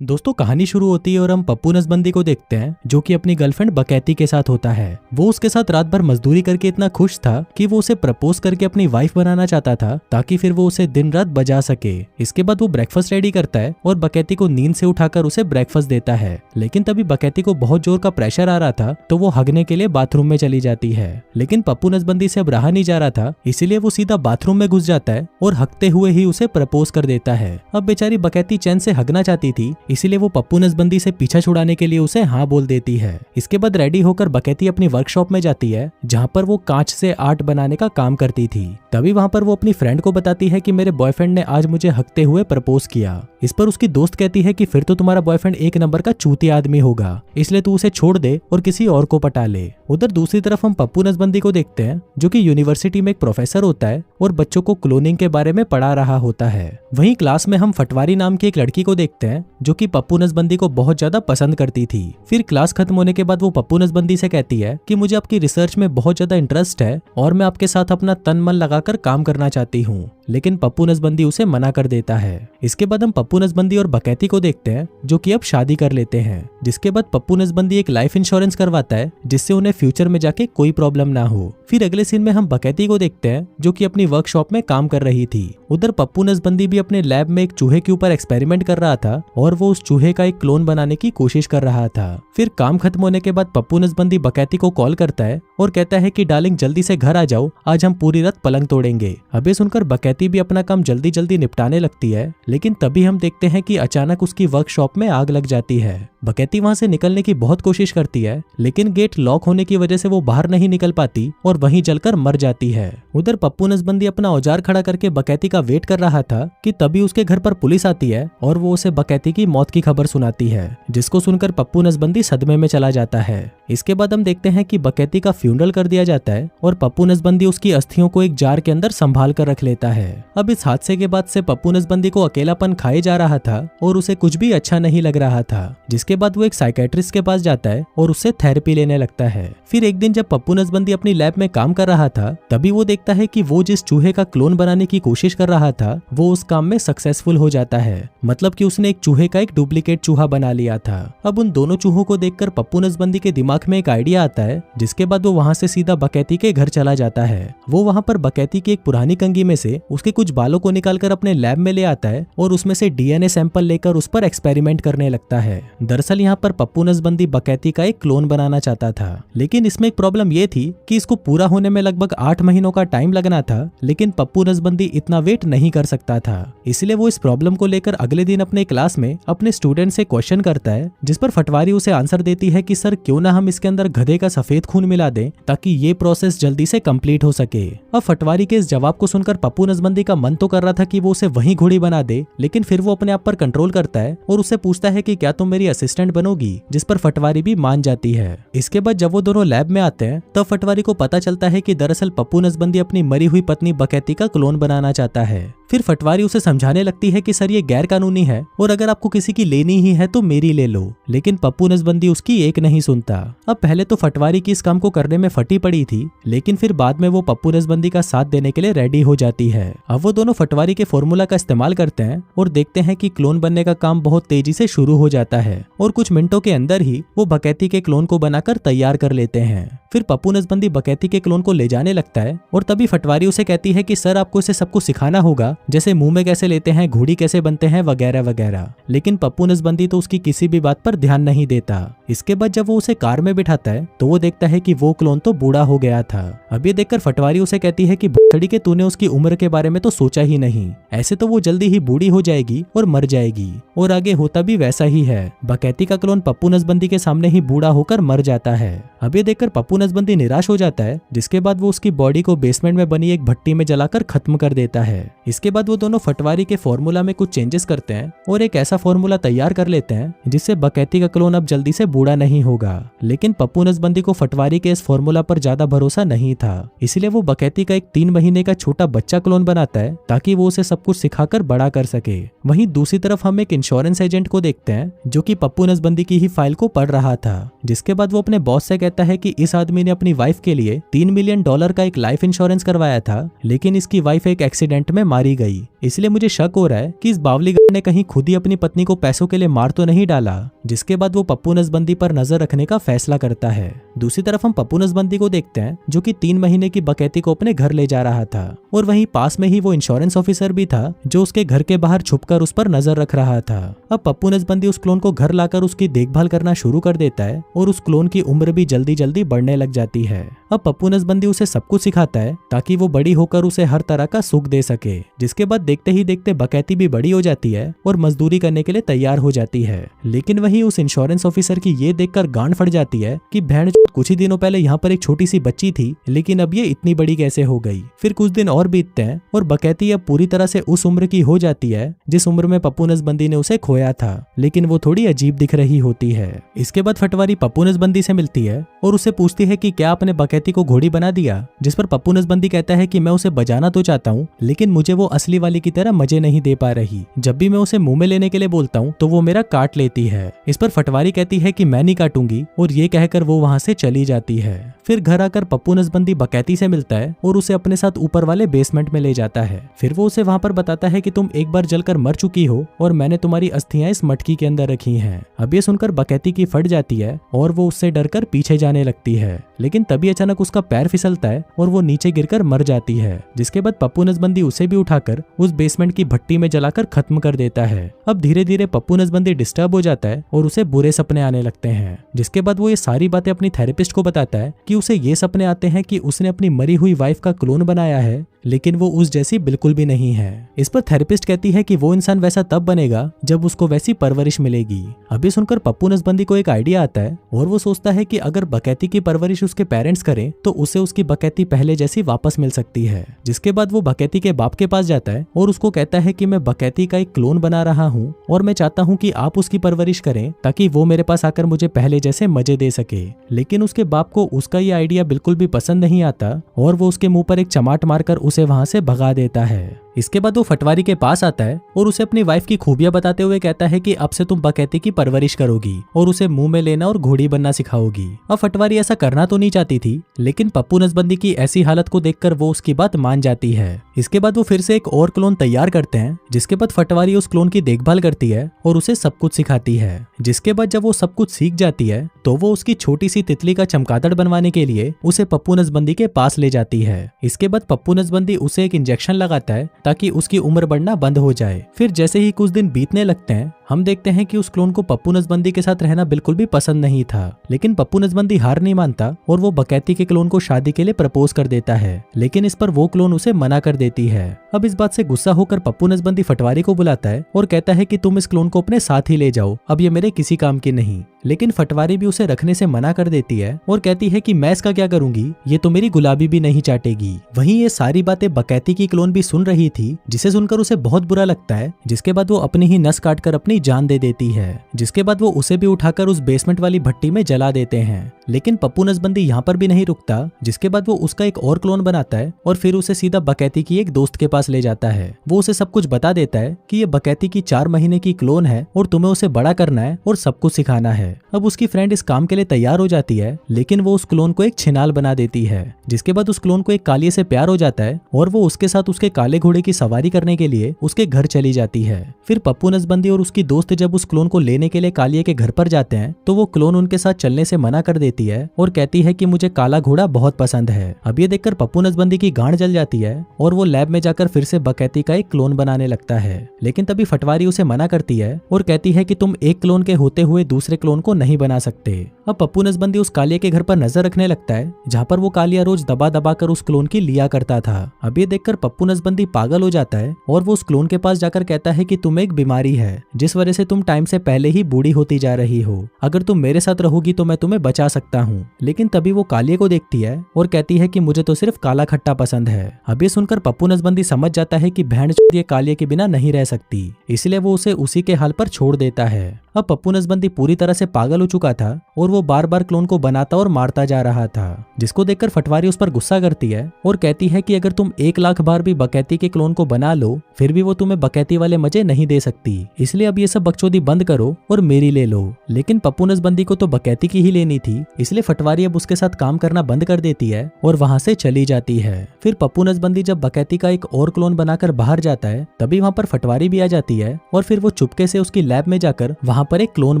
दोस्तों कहानी शुरू होती है और हम पप्पू नसबंदी को देखते हैं जो कि अपनी गर्लफ्रेंड बकैती के साथ होता है। वो उसके साथ रात भर मजदूरी करके इतना खुश था कि वो उसे प्रपोज करके अपनी वाइफ बनाना चाहता था ताकि फिर वो उसे दिन रात बजा सके। इसके बाद वो ब्रेकफास्ट रेडी करता है और बकैती को नींद से उठाकर उसे ब्रेकफास्ट देता है। लेकिन तभी बकैती को बहुत जोर का प्रेशर आ रहा था तो वो हगने के लिए बाथरूम में चली जाती है। लेकिन पप्पू नसबंदी से अब रहा नहीं जा रहा था, इसीलिए वो सीधा बाथरूम में घुस जाता है और हगते हुए ही उसे प्रपोज कर देता है। अब बेचारी बकैती चैन से हगना चाहती थी, इसीलिए वो पप्पू नसबंदी से पीछा छुड़ाने के लिए उसे हाँ बोल देती है। इसके बाद रेडी होकर बकैती अपनी वर्कशॉप में जाती है जहाँ पर वो कांच से आर्ट बनाने का काम करती थी। तभी वहाँ पर वो अपनी फ्रेंड को बताती है कि मेरे बॉयफ्रेंड ने आज मुझे हगते हुए प्रपोज किया। इस पर उसकी दोस्त कहती है कि फिर तो तुम्हारा बॉयफ्रेंड एक नंबर का चूतिया आदमी होगा, इसलिए तू उसे छोड़ दे और किसी और को पटा ले। उधर दूसरी तरफ हम पप्पू नसबंदी को देखते हैं जो कि यूनिवर्सिटी में एक प्रोफेसर होता है और बच्चों को क्लोनिंग के बारे में पढ़ा रहा होता है। वहीं क्लास में हम फटवारी नाम की एक लड़की को देखते हैं जो कि पप्पू नसबंदी को बहुत ज्यादा पसंद करती थी। फिर क्लास खत्म होने के बाद वो पप्पू नसबंदी से कहती है कि मुझे आपकी रिसर्च में बहुत ज्यादा इंटरेस्ट है और मैं आपके साथ अपना तन मन लगाकर काम करना चाहती हूँ। लेकिन पप्पू नसबंदी उसे मना कर देता है। इसके बाद हम पप्पू नसबंदी और बकैती को देखते हैं जो कि अब शादी कर लेते हैं। जिसके बाद पप्पू नसबंदी एक लाइफ इंश्योरेंस करवाता है जिससे उन्हें फ्यूचर में जाके कोई प्रॉब्लम ना हो। फिर अगले सीन में हम बकैती को देखते हैं जो कि अपनी वर्कशॉप में काम कर रही थी। उधर पप्पू नसबंदी भी अपने लैब में एक चूहे के ऊपर एक्सपेरिमेंट कर रहा था और वो उस चूहे का एक क्लोन बनाने की कोशिश कर रहा था। फिर काम खत्म होने के बाद पप्पू नसबंदी बकैती को कॉल करता है और कहता है कि डार्लिंग जल्दी से घर आ जाओ, आज हम पूरी रात पलंग तोड़ेंगे। अब ये सुनकर बकैती भी अपना काम जल्दी जल्दी निपटाने लगती है। लेकिन तभी हम देखते हैं कि अचानक उसकी वर्कशॉप में आग लग जाती है। बकैती वहां से निकलने की बहुत कोशिश करती है लेकिन गेट लॉक होने की वजह से वो बाहर नहीं निकल पाती और वहीं जलकर मर जाती है। उधर पप्पू नसबंदी अपना औजार खड़ा करके बकैती का वेट कर रहा था कि तभी उसके घर पर पुलिस आती है और वो उसे बकैती की मौत की खबर सुनाती है, जिसको सुनकर पप्पू नसबंदी सदमे में चला जाता है। इसके बाद हम देखते हैं कि बकैती का फ्यूनरल कर दिया जाता है और पप्पू नसबंदी उसकी अस्थियों को एक जार के अंदर संभाल कर रख लेता है। अब इस हादसे के बाद से पप्पू नसबंदी को अकेलापन खाए जा रहा था और उसे कुछ भी अच्छा नहीं लग रहा था। जिसके बाद वो एक साइकेट्रिस्ट के पास जाता है और उससे थेरेपी लेने लगता है। फिर एक दिन जब पप्पू नसबंदी अपनी लैब में काम कर रहा था तभी वो देखता है कि वो जिस चूहे का क्लोन बनाने की कोशिश कर रहा था वो उस काम में सक्सेसफुल हो जाता है। मतलब कि उसने एक चूहे का एक डुप्लीकेट चूहा बना लिया था। अब उन दोनों चूहों को देखकर पप्पू नसबंदी के दिमाग में एक आइडिया आता है, जिसके बाद वो वहां से सीधा बकैती के घर चला जाता है। वो वहां पर बकैती की एक पुरानी कंघी में से उसके कुछ बालों को निकालकर अपने लैब में ले आता है और उसमें से डीएनए सैंपल लेकर उस पर एक्सपेरिमेंट करने लगता है। दरअसल यहाँ पर पप्पू नसबंदी बकैती का एक क्लोन बनाना चाहता था, लेकिन इसमें एक प्रॉब्लम ये थी कि इसको पूरा होने में लगभग 8 महीनों का टाइम लगना था। लेकिन पप्पू नसबंदी इतना वेट नहीं कर सकता था, इसलिए वो इस प्रॉब्लम को लेकर अगले दिन अपने क्लास में अपने स्टूडेंट से क्वेश्चन करता है, जिस पर फटवारी उसे आंसर देती है कि सर क्यों ना हम इसके अंदर गधे का सफेद खून मिला दें ताकि ये प्रोसेस जल्दी से कंप्लीट हो सके। अब फटवारी के इस जवाब को सुनकर पप्पू नसबंदी का मन तो कर रहा था कि वो उसे वहीं घोड़ी बना दे, लेकिन फिर वो अपने आप पर कंट्रोल करता है और उससे पूछता है कि क्या तुम मेरी असिस्टेंट बनोगी, जिस पर फटवारी भी मान जाती है। इसके बाद जब वो दोनों लैब में आते हैं तब फटवारी को पता चलता है कि दरअसल पप्पू नसबंदी अपनी मरी हुई पत्नी बकैती का क्लोन बनाना चाहता है। फिर फटवारी उसे समझाने लगती है कि सर ये गैर कानूनी है और अगर आपको किसी की लेनी ही है तो मेरी ले लो, लेकिन पप्पू नसबंदी उसकी एक नहीं सुनता। अब पहले तो फटवारी की इस काम को करने में फटी पड़ी थी, लेकिन फिर बाद में वो पप्पू नसबंदी का साथ देने के लिए रेडी हो जाती है। अब वो दोनों फटवारी के फॉर्मूला का इस्तेमाल करते हैं और देखते हैं कि क्लोन बनने का काम बहुत तेजी से शुरू हो जाता है और कुछ मिनटों के अंदर ही वो बकैती के क्लोन को बनाकर तैयार कर लेते हैं। फिर पप्पू नसबंदी बकैती के क्लोन को ले जाने लगता है और तभी फटवारी उसे कहती है कि सर आपको इसे सब कुछ सिखाना होगा, जैसे मुंह में कैसे लेते हैं, घोड़ी कैसे बनते हैं, वगैरह वगैरह। लेकिन पप्पू नसबंदी तो उसकी किसी भी बात पर ध्यान नहीं देता। इसके बाद जब वो उसे कार में बिठाता है तो वो देखता है कि वो क्लोन तो बूढ़ा हो गया था। अब ये देखकर फटवारी उसे कहती है कि बड़ी के तूने उसकी उम्र के बारे में तो सोचा ही नहीं, ऐसे तो वो जल्दी ही बूढ़ी हो जाएगी और मर जाएगी। और आगे होता भी वैसा ही है, बकैती का क्लोन पप्पू नसबंदी के सामने ही बूढ़ा होकर मर जाता है। अब ये देखकर पप्पू नसबंदी निराश हो जाता है, जिसके बाद वो उसकी बॉडी को बेसमेंट में बनी एक भट्टी में जलाकर खत्म कर देता है। इसके बाद वो दोनों फटवारी के फॉर्मूला में कुछ चेंजेस करते हैं और एक ऐसा फॉर्मूला तैयार कर लेते हैं जिससे बकैती का क्लोन अब जल्दी से बूढ़ा नहीं होगा। लेकिन पप्पू नसबंदी को फटवारी के इस फॉर्मूला पर ज्यादा भरोसा नहीं था, इसलिए वो बकैती का एक 3 महीने का छोटा बच्चा क्लोन बनाता है ताकि वो उसे सब कुछ सिखाकर बड़ा कर सके। वहीं दूसरी तरफ हम एक इंश्योरेंस एजेंट को देखते हैं जो कि पप्पू नसबंदी की ही फाइल को पढ़ रहा था। जिसके बाद वो अपने बॉस से कहता है कि इस आदमी ने अपनी वाइफ के लिए $3 मिलियन का एक लाइफ इंश्योरेंस करवाया था, लेकिन इसकी वाइफ एक एक्सीडेंट में मारी गई, इसलिए मुझे शक हो रहा है कि इस बावलीगढ़ ने कहीं खुद ही अपनी पत्नी को पैसों के लिए मार तो नहीं डाला। जिसके बाद वो पप्पू नसबंदी पर नजर रखने का फैसला करता है। दूसरी तरफ हम पप्पू नसबंदी को देखते हैं जो कि 3 महीने की बकैती को अपने घर ले जा रहा था और वहीं पास में ही वो इंश्योरेंस ऑफिसर भी था जो उसके घर के बाहर छुपकर उस पर नजर रख रहा था। अब पप्पू नसबंदी उस क्लोन को घर लाकर उसकी देखभाल करना शुरू कर देता है और उस क्लोन की उम्र भी जल्दी जल्दी बढ़ने लग जाती है। अब पप्पू नसबंदी उसे सब कुछ सिखाता है ताकि वो बड़ी होकर उसे हर तरह का सुख दे सके। जिसके बाद देखते ही देखते बकैती भी बड़ी हो जाती है और मजदूरी करने के लिए तैयार हो जाती है। लेकिन वहीं उस इंश्योरेंस ऑफिसर की ये देखकर गांड फट जाती है कि बहन कुछ ही दिनों पहले यहाँ पर एक छोटी सी बच्ची थी, लेकिन अब ये इतनी बड़ी कैसे हो गई। फिर कुछ दिन और बीतते हैं और बकैती अब पूरी तरह से उस उम्र की हो जाती है जिस उम्र में पप्पू नसबंदी ने उसे खोया था, लेकिन वो थोड़ी अजीब दिख रही होती है। इसके बाद फटवारी पप्पू नसबंदी से मिलती है और उससे पूछती है कि क्या आपने बकैती को घोड़ी बना दिया। जिस पर पप्पू नसबंदी कहता है कि मैं उसे बजाना तो चाहता हूँ, लेकिन मुझे वो असली वाली की तरह मजे नहीं दे पा रही। जब भी मैं उसे मुंह में लेने के लिए बोलता हूँ तो वो मेरा काट लेती है। इस पर फटवारी कहती है कि मैं नहीं काटूंगी और ये कहकर वो वहाँ से चली जाती है। फिर घर आकर पप्पू नसबंदी बकैती से मिलता है और उसे अपने साथ ऊपर वाले बेसमेंट में ले जाता है। फिर वो उसे वहाँ पर बताता है कि तुम एक बार जलकर मर चुकी हो और मैंने तुम्हारी अस्थियां इस मटकी के अंदर रखी हैं। अब ये सुनकर बकैती की फट जाती है और वो उससे डरकर पीछे जाने लगती है, लेकिन तभी अचानक उसका पैर फिसलता है और वो नीचे गिरकर मर जाती है। जिसके बाद पप्पू नसबंदी उसे भी उठाकर उस बेसमेंट की भट्टी में जलाकर खत्म कर देता है। अब धीरे धीरे पप्पू नसबंदी डिस्टर्ब हो जाता है और उसे बुरे सपने आने लगते हैं। जिसके बाद वो ये सारी बातें अपनी थेरेपिस्ट को बताता है कि उसे ये सपने आते हैं कि उसने अपनी मरी हुई वाइफ का क्लोन बनाया है, लेकिन वो उस जैसी बिल्कुल भी नहीं है। इस पर थेरेपिस्ट कहती है कि वो इंसान वैसा तब बनेगा जब उसको वैसी परवरिश मिलेगी। अभी सुनकर पप्पू नसबंदी को एक आइडिया आता है और वो सोचता है कि अगर बकैती की परवरिश उसके पेरेंट्स करें तो उसे उसकी बकैती पहले जैसी वापस मिल सकती है। जिसके बाद वो बकैती के बाप के पास जाता है और उसको कहता है कि मैं बकैती का एक क्लोन बना रहा हूँ और मैं चाहता हूँ कि आप उसकी परवरिश करें ताकि वो मेरे पास आकर मुझे पहले जैसे मजे दे सके। लेकिन उसके बाप को उसका ये आइडिया बिल्कुल भी पसंद नहीं आता और वो उसके मुंह पर एक चमाट मारकर उसे वहां से भगा देता है। इसके बाद वो फटवारी के पास आता है और उसे अपनी वाइफ की खूबियां बताते हुए कहता है कि अब से तुम बकैती की परवरिश करोगी और उसे मुंह में लेना और घोड़ी बनना सिखाओगी। अब फटवारी ऐसा करना तो नहीं चाहती थी, लेकिन पप्पू नसबंदी की ऐसी हालत को देखकर वो उसकी बात मान जाती है। इसके बाद वो फिर से एक और क्लोन तैयार करते हैं, जिसके बाद फटवारी उस क्लोन की देखभाल करती है और उसे सब कुछ सिखाती है। जिसके बाद जब वो सब कुछ सीख जाती है तो वो उसकी छोटी सी तितली का चमगादड़ बनवाने के लिए उसे पप्पू नसबंदी के पास ले जाती है। इसके बाद पप्पू नसबंदी उसे एक इंजेक्शन लगाता है ताकि उसकी उम्र बढ़ना बंद हो जाए। फिर जैसे ही कुछ दिन बीतने लगते हैं हम देखते हैं कि उस क्लोन को पप्पू नसबंदी के साथ रहना बिल्कुल भी पसंद नहीं था, लेकिन पप्पू नसबंदी हार नहीं मानता और वो बकैती के क्लोन को शादी के लिए प्रपोज कर देता है, लेकिन इस पर वो क्लोन उसे मना कर देती है। अब इस बात से गुस्सा होकर पप्पू नसबंदी फटवारी को बुलाता है और कहता है कि तुम इस क्लोन को अपने साथ ही ले जाओ, अब ये मेरे किसी काम की नहीं। लेकिन फटवारी भी उसे रखने से मना कर देती है और कहती है कि मैं इसका क्या करूंगी, ये तो मेरी गुलाबी भी नहीं चाटेगी। वहीं ये सारी बातें बकैती की क्लोन भी सुन रही थी, जिसे सुनकर उसे बहुत बुरा लगता है। जिसके बाद वो अपनी ही नस काटकर अपनी जान दे देती है। जिसके बाद वो उसे भी उठाकर उस बेसमेंट वाली भट्टी में जला देते हैं। लेकिन पप्पू नसबंदी यहाँ पर भी नहीं रुकता। जिसके बाद वो उसका एक और क्लोन बनाता है और फिर उसे सीधा बकैती की एक दोस्त के पास ले जाता है। वो उसे सब कुछ बता देता है कि ये बकैती की 4 महीने की क्लोन है और तुम्हें उसे बड़ा करना है और सब कुछ सिखाना है। अब उसकी फ्रेंड इस काम के लिए तैयार हो जाती है, लेकिन वो उस क्लोन को एक छिनाल बना देती है। जिसके बाद उस क्लोन को एक कालिये से प्यार हो जाता है और वो उसके साथ उसके काले घोड़े की सवारी करने के लिए उसके घर चली जाती है। फिर पप्पू नसबंदी और उसकी दोस्त जब उस क्लोन को लेने के लिए कालिये के घर पर जाते हैं तो वो क्लोन उनके साथ चलने से मना कर देती है और कहती है कि मुझे काला घोड़ा बहुत पसंद है। अब ये देखकर पप्पू नसबंदी की गांड जल जाती है और वो लैब में जाकर फिर से बकैती का एक क्लोन बनाने लगता है। लेकिन तभी फटवारी उसे मना करती है और कहती है कि तुम एक क्लोन के होते हुए दूसरे क्लोन को नहीं बना सकते। अब पप्पू नसबंदी उस कालिये के घर पर नजर रखने लगता है, जहाँ पर वो कालिया रोज दबा दबा कर उस क्लोन की लिया करता था। अब ये देखकर पप्पू नसबंदी पागल हो जाता है और वो उस क्लोन के पास जाकर कहता है कि तुम्हें एक बीमारी है जिस वजह से तुम टाइम से पहले ही बूढ़ी होती जा रही हो। अगर तुम मेरे साथ रहोगी तो मैं तुम्हें बचा सकता हूँ। लेकिन तभी वो कालिये को देखती है और कहती है कि मुझे तो सिर्फ काला खट्टा पसंद है। अब ये सुनकर पप्पू नसबंदी समझ जाता है कि बहन ये कालिये के बिना नहीं रह सकती, इसलिए वो उसे उसी के हाल पर छोड़ देता है। अब पप्पू नसबंदी पूरी तरह से पागल हो चुका था और वो वो बार बार क्लोन को बनाता और मारता जा रहा था, जिसको देखकर फटवारी उस पर गुस्सा करती है और कहती है कि अगर तुम 1,00,000 बार भी बकैती के क्लोन को बना लो फिर भी वो तुम्हें बकैती वाले मजे नहीं दे सकती, इसलिए अब ये सब बकचोदी बंद करो और मेरी ले लो। लेकिन पप्पू नसबंदी को तो बकैती की ही लेनी थी, इसलिए फटवारी अब उसके साथ काम करना बंद कर देती है और वहां से चली जाती है। फिर पप्पू नसबंदी जब बकैती का एक और क्लोन बनाकर बाहर जाता है तभी वहां पर फटवारी भी आ जाती है और फिर वो चुपके से उसकी लैब में जाकर वहां पर एक क्लोन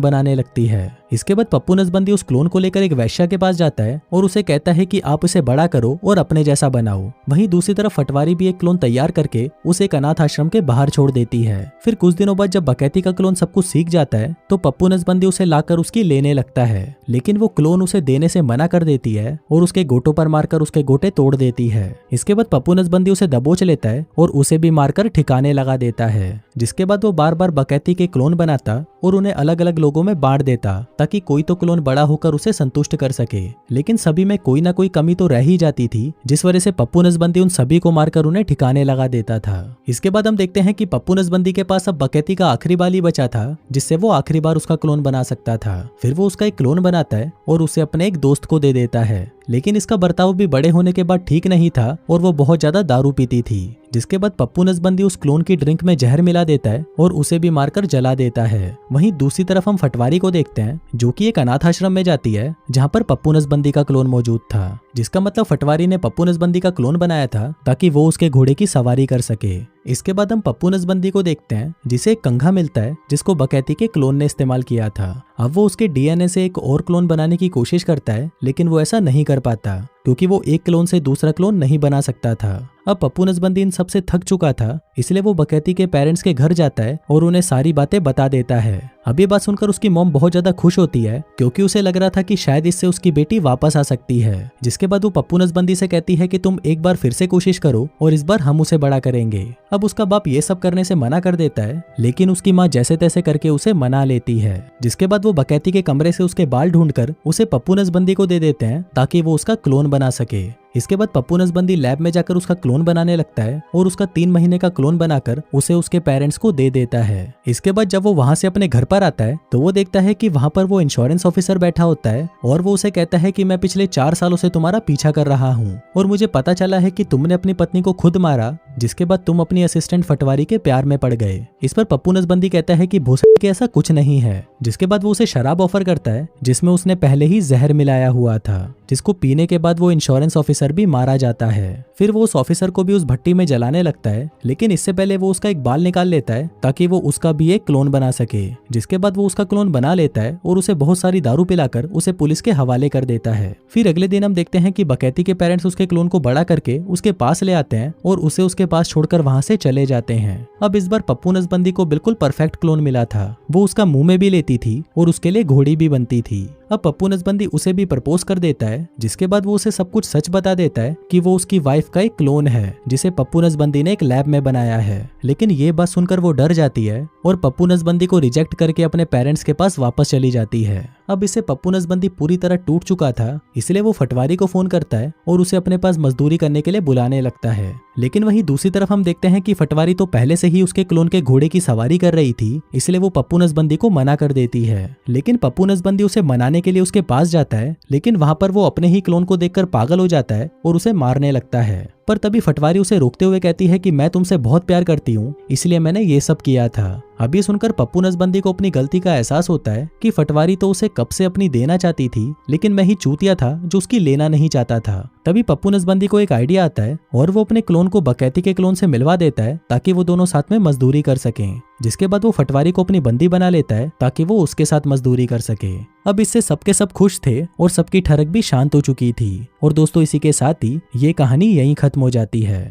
बनाने लगती है। इसके बाद पप्पू नसबंदी उस क्लोन को लेकर एक वैश्या के पास जाता है और उसे कहता है कि आप इसे बड़ा करो और अपने जैसा बनाओ। वहीं दूसरी तरफ फटवारी भी एक क्लोन तैयार करके उसे एक अनाथ आश्रम के बाहर छोड़ देती है। फिर कुछ दिनों बाद जब बकैती का क्लोन सब कुछ सीख जाता है तो पप्पू नसबंदी उसे लाकर उसकी लेने लगता है, लेकिन वो क्लोन उसे देने से मना कर देती है और उसके गोटों पर मारकर उसके गोटे तोड़ देती है। इसके बाद पप्पू नसबंदी उसे दबोच लेता है और उसे भी मारकर ठिकाने लगा देता है, जिसके बाद वो बार बार बकैती के क्लोन बनाता और उन्हें अलग अलग लोगों में बांट देता ताकि कोई तो क्लोन बड़ा होकर उसे संतुष्ट कर सके। लेकिन सभी में कोई ना कोई कमी तो रह ही जाती थी, जिस वजह से पप्पू नसबंदी उन सभी को मारकर उन्हें ठिकाने लगा देता था। इसके बाद हम देखते हैं कि पप्पू नसबंदी के पास अब बकैती का आखिरी बाल ही बचा था जिससे वो आखिरी बार उसका क्लोन बना सकता था। फिर वो उसका एक क्लोन बनाता है और उसे अपने एक दोस्त को दे देता है, लेकिन इसका बर्ताव भी बड़े होने के बाद ठीक नहीं था और वो बहुत ज्यादा दारू पीती थी, जिसके बाद पप्पू नसबंदी उस क्लोन की ड्रिंक में जहर मिला देता है और उसे भी मारकर जला देता है। वहीं दूसरी तरफ हम फटवारी को देखते हैं जो कि एक अनाथ आश्रम में जाती है जहां पर पप्पू नसबंदी का क्लोन मौजूद था, जिसका मतलब फटवारी ने पप्पू नसबंदी का क्लोन बनाया था ताकि वो उसके घोड़े की सवारी कर सके। इसके बाद हम पप्पू नसबंदी को देखते हैं जिसे एक कंघा मिलता है जिसको बकैती के क्लोन ने इस्तेमाल किया था। अब वो उसके डीएनए से एक और क्लोन बनाने की कोशिश करता है, लेकिन वो ऐसा नहीं कर पाता क्योंकि वो एक क्लोन से दूसरा क्लोन नहीं बना सकता था। अब पप्पू नसबंदी इन सब से थक चुका था, इसलिए वो बकैती के पेरेंट्स के घर जाता है और उन्हें सारी बातें बता देता है। अब ये बात सुनकर उसकी मॉम बहुत ज्यादा खुश होती है क्योंकि उसे लग रहा था कि शायद इससे उसकी बेटी वापस आ सकती है। जिसके बाद वो पप्पू नसबंदी से कहती है कि तुम एक बार फिर से कोशिश करो और इस बार हम उसे बड़ा करेंगे। अब उसका बाप ये सब करने से मना कर देता है, लेकिन उसकी माँ जैसे तैसे करके उसे मना लेती है। जिसके बाद वो बकैती के कमरे से उसके बाल ढूंढकर उसे पप्पू नसबंदी को दे देते हैं ताकि वो उसका क्लोन बना सके। इसके बाद पप्पू नसबंदी लैब में जाकर उसका क्लोन बनाने लगता है और उसका 3 महीने का क्लोन बनाकर उसे उसके पेरेंट्स को दे देता है। इसके बाद जब वो वहां से अपने घर पर आता है तो वो देखता है कि वहां पर वो इंश्योरेंस ऑफिसर बैठा होता है और वो उसे कहता है कि मैं पिछले 4 सालों से तुम्हारा पीछा कर रहा हूँ और मुझे पता चला है कि तुमने अपनी पत्नी को खुद मारा, जिसके बाद तुम अपनी असिस्टेंट फटवारी के प्यार में पड़ गए। इस पर पप्पू नसबंदी कहता है कि भोसड़ी के ऐसा कुछ नहीं है। जिसके बाद वो उसे शराब ऑफर करता है जिसमें उसने पहले ही जहर मिलाया हुआ था, जिसको पीने के बाद वो इंश्योरेंस ऑफिसर भी मारा जाता है। फिर वो उस ऑफिसर को भी उस भट्टी में जलाने लगता है, लेकिन इससे पहले वो उसका एक बाल निकाल लेता है ताकि वो उसका भी एक क्लोन बना सके। जिसके बाद वो उसका क्लोन बना लेता है और उसे बहुत सारी दारू पिलाकर उसे पुलिस के हवाले कर देता है। फिर अगले दिन हम देखते हैं कि बकैती के पेरेंट्स उसके क्लोन को बड़ा करके उसके पास ले आते हैं और उसे उसके पास छोड़कर वहां से चले जाते हैं। अब इस बार पप्पू नसबंदी को बिल्कुल परफेक्ट क्लोन मिला था। वो उसका मुंह में भी लेती थी और उसके लिए घोड़ी भी बनती थी। अब पप्पू नसबंदी उसे भी प्रपोज कर देता है, जिसके बाद वो उसे सब कुछ सच बता देता है कि वो उसकी वाइफ का एक क्लोन है जिसे पप्पू नसबंदी ने एक लैब में बनाया है। लेकिन ये बात सुनकर वो डर जाती है और पप्पू नसबंदी को रिजेक्ट करके अपने पेरेंट्स के पास वापस चली जाती है। अब इसे पप्पू नसबंदी पूरी तरह टूट चुका था, इसलिए वो फटवारी को फोन करता है और उसे अपने पास मजदूरी करने के लिए बुलाने लगता है। लेकिन वहीं दूसरी तरफ हम देखते हैं कि फटवारी तो पहले से ही उसके क्लोन के घोड़े की सवारी कर रही थी, इसलिए वो पप्पू नसबंदी को मना कर देती है। लेकिन पप्पू नसबंदी उसे मनाने के लिए उसके पास जाता है, लेकिन वहां पर वो अपने ही क्लोन को देखकर पागल हो जाता है और उसे मारने लगता है। पर तभी फटवारी उसे रोकते हुए कहती है कि मैं तुमसे बहुत प्यार करती हूँ, इसलिए मैंने ये सब किया था। अब ये सुनकर पप्पू नसबंदी को अपनी गलती का एहसास होता है कि फटवारी तो उसे कब से अपनी देना चाहती थी, लेकिन मैं ही चूतिया था जो उसकी लेना नहीं चाहता था। तभी पप्पू नसबंदी को एक आइडिया आता है और वो अपने क्लोन को बकैती के क्लोन से मिलवा देता है ताकि वो दोनों साथ में मजदूरी कर सकें। जिसके बाद वो फटवारी को अपनी बंदी बना लेता है ताकि वो उसके साथ मजदूरी कर सके। अब इससे सबके सब खुश थे और सबकी ठरक भी शांत हो चुकी थी। और दोस्तों, इसी के साथ ही ये कहानी यहीं खत्म हो जाती है।